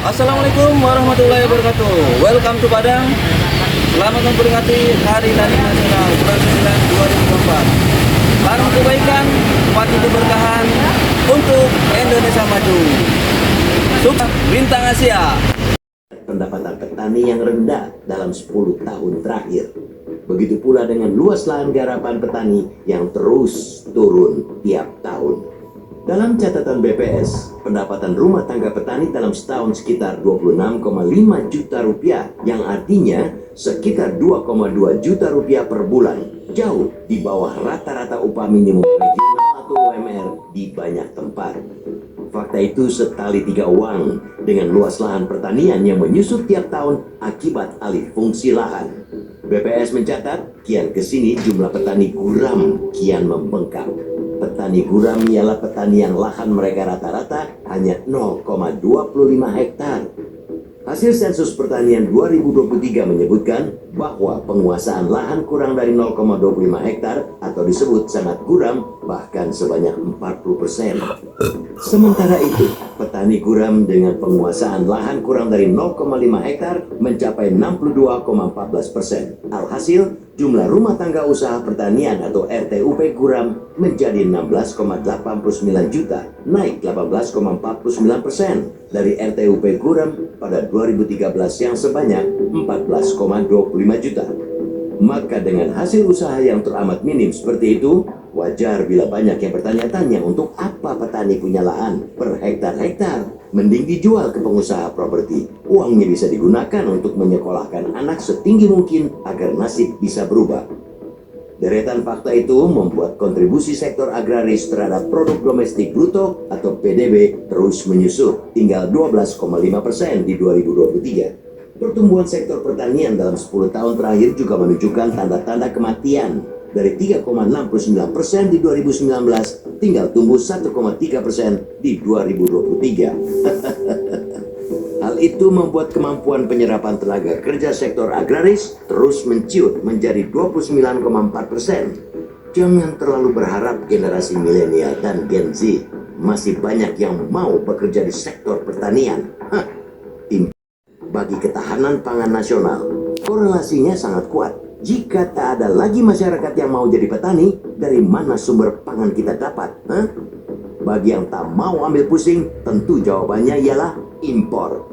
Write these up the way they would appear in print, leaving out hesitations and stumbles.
Assalamualaikum warahmatullahi wabarakatuh. Welcome to Padang. Selamat memperingati Hari Tani Nasional bulan 9 2024. Barang kebaikan, mati keberkahan untuk Indonesia maju. Sukses Bintang Asia. Pendapatan petani yang rendah dalam 10 tahun terakhir. Begitu pula dengan luas lahan garapan petani yang terus turun tiap tahun. Dalam catatan BPS, pendapatan rumah tangga petani dalam setahun sekitar 26,5 juta rupiah, yang artinya sekitar 2,2 juta rupiah per bulan, jauh di bawah rata-rata upah minimum regional atau UMR di banyak tempat. Fakta itu setali tiga uang dengan luas lahan pertanian yang menyusut tiap tahun akibat alih fungsi lahan. BPS mencatat, kian kesini jumlah petani guram kian membengkak. Petani guram ialah petani yang lahan mereka rata-rata hanya 0,25 hektar. Hasil sensus pertanian 2023 menyebutkan bahwa penguasaan lahan kurang dari 0,25 hektar atau disebut sangat guram bahkan sebanyak 40%. Sementara itu, petani guram dengan penguasaan lahan kurang dari 0,5 hektar mencapai 62,14%. Alhasil, jumlah rumah tangga usaha pertanian atau RTUP guram menjadi 16,89 juta, naik 18,49% dari RTUP guram pada 2013 yang sebanyak 14,25 juta. Maka dengan hasil usaha yang teramat minim seperti itu, wajar bila banyak yang bertanya-tanya untuk apa petani punya lahan per hektar-hektar. Mending dijual ke pengusaha properti. Uangnya bisa digunakan untuk menyekolahkan anak setinggi mungkin agar nasib bisa berubah. Deretan fakta itu membuat kontribusi sektor agraris terhadap produk domestik bruto atau PDB terus menyusut, tinggal 12,5% di 2023. Pertumbuhan sektor pertanian dalam 10 tahun terakhir juga menunjukkan tanda-tanda kematian. Dari 3,69% di 2019, tinggal tumbuh 1,3% di 2023. Hal itu membuat kemampuan penyerapan tenaga kerja sektor agraris terus menciut menjadi 29,4%. Jangan terlalu berharap generasi milenial dan Gen Z masih banyak yang mau bekerja di sektor pertanian. Bagi ketahanan pangan nasional, korelasinya sangat kuat. Jika tak ada lagi masyarakat yang mau jadi petani, dari mana sumber pangan kita dapat? Bagi yang tak mau ambil pusing, tentu jawabannya ialah impor.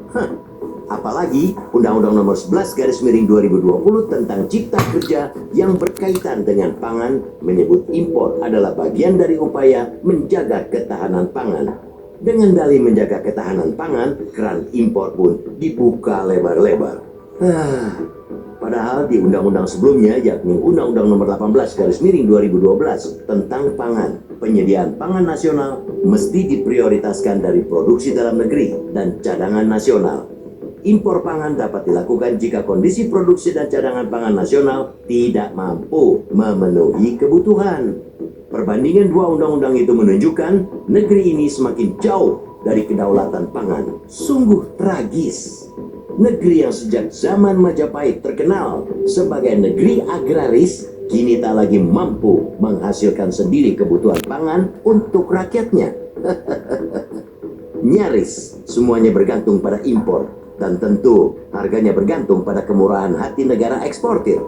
Apalagi Undang-Undang Nomor 11 Garis Miring 2020 tentang Cipta Kerja yang berkaitan dengan pangan menyebut impor adalah bagian dari upaya menjaga ketahanan pangan. Dengan dalih menjaga ketahanan pangan, keran impor pun dibuka lebar-lebar. Padahal di undang-undang sebelumnya, yakni Undang-Undang Nomor 18 Garis Miring 2012 tentang pangan, penyediaan pangan nasional mesti diprioritaskan dari produksi dalam negeri dan cadangan nasional. Impor pangan dapat dilakukan jika kondisi produksi dan cadangan pangan nasional tidak mampu memenuhi kebutuhan. Perbandingan dua undang-undang itu menunjukkan negeri ini semakin jauh dari kedaulatan pangan. Sungguh tragis. Negeri yang sejak zaman Majapahit terkenal sebagai negeri agraris, kini tak lagi mampu menghasilkan sendiri kebutuhan pangan untuk rakyatnya. Nyaris semuanya bergantung pada impor, dan tentu harganya bergantung pada kemurahan hati negara eksportir.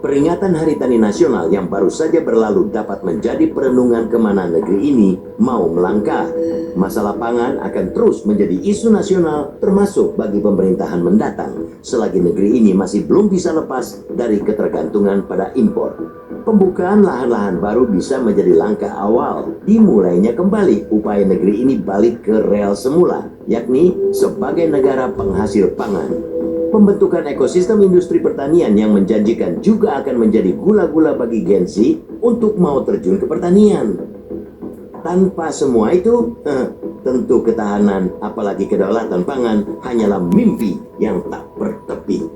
Peringatan Hari Tani Nasional yang baru saja berlalu dapat menjadi perenungan kemana negeri ini mau melangkah. Masalah pangan akan terus menjadi isu nasional termasuk bagi pemerintahan mendatang selagi negeri ini masih belum bisa lepas dari ketergantungan pada impor. Pembukaan lahan-lahan baru bisa menjadi langkah awal dimulainya kembali upaya negeri ini balik ke rel semula, yakni sebagai negara penghasil pangan. Pembentukan ekosistem industri pertanian yang menjanjikan juga akan menjadi gula-gula bagi Gen Z untuk mau terjun ke pertanian. Tanpa semua itu, tentu ketahanan apalagi kedaulatan pangan hanyalah mimpi yang tak bertepi.